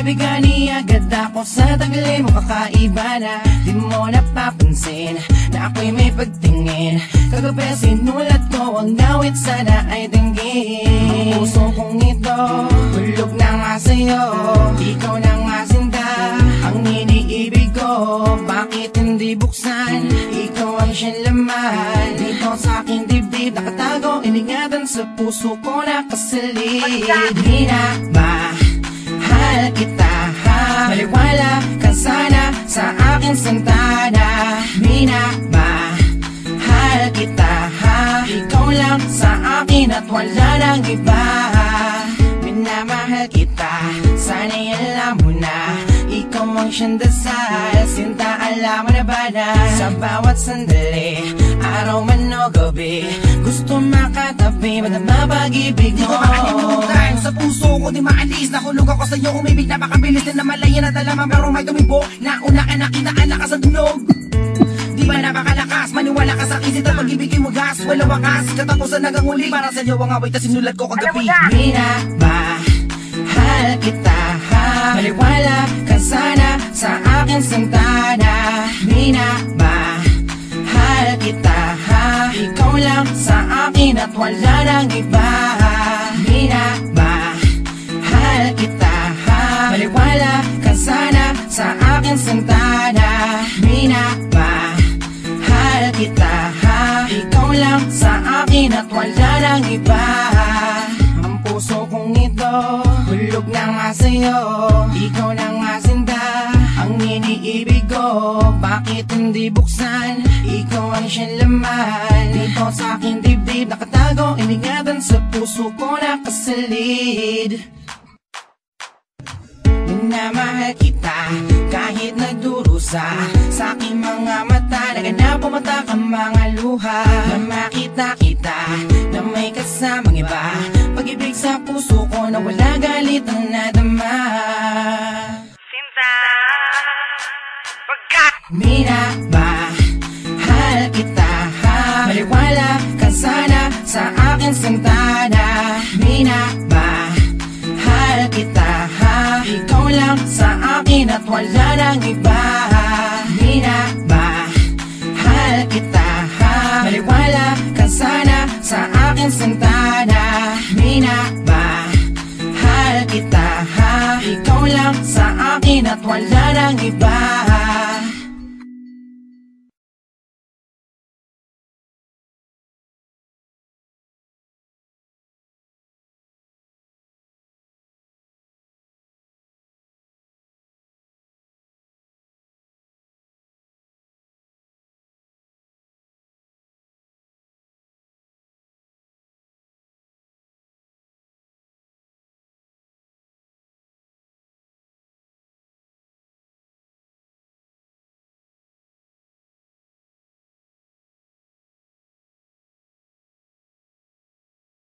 Bigani agad ako sa tagli mo, kakaiba na. Di mo napapansin na ako'y may pagtingin. Kagabi sinulat ko ang awit, sana ay dinggin. Ang puso kong ito, hulog na nga sa'yo. Ikaw na nga sinta, ang iniibig ko. Bakit hindi buksan? Ikaw ang siyang laman. Dito sa aking dibdib nakatago, iningatan sa puso ko nakasalid. Di na mahal kita, maliwala ka sana sa aking santana. Minamahal kita, ikaw lang sa akin at wala nang iba. Minamahal kita, sana'y alam mo na. Ikaw ang siyang dasal, sinta alam mo na ba na? Sa bawat sandali, araw man o gabi, gusto makatabi, madama pag-ibig mo. Di ko makalimutan, sa puso ko di maalis. Nahulog ako sa'yo, umibig napakabilis din na malaya na dalaman. Pero may tumibo, nauna ka nakitaan ka sa tunog. Di ba napakalakas, maniwala ka sa akin, sinta pag-ibigin mo gas. Walang wakas, katapusan hanggang huli. Para sa'yo ang away na sinulat ko kagabi. Minamahal kita, maliwala ka sana sa aking santana. Minamahal kita, ikaw lang sa akin at wala nang iba. Minamahal kita, maliwala ka sana sa aking santana. Minamahal kita, ikaw lang sa akin at wala nang iba. Ang puso kong ito, hulog na nga sa'yo. Ikaw na nga sinta, ang iniibig ko. Bakit hindi buksan? Ikaw ang siyang laman. Dito sa aking dibdib nakatago, iningatan sa puso ko nakasalid. Minamahal kita kahit nagdurusa sa aking mga mata. Naganap pumata ka mga luha. Na makita kita na may kasamang iba. Pag-ibig sa puso ko na wala galit ang nadama. Sinta, pagkat minamahal kita, maliwala ka sana sa aking santana. Minamahal kita, ikaw lang sa akin at wala nang iba. Minamahal kita, maliwala ka sana sa aking santana. Minamahal kita, ikaw lang sa akin at wala nang iba.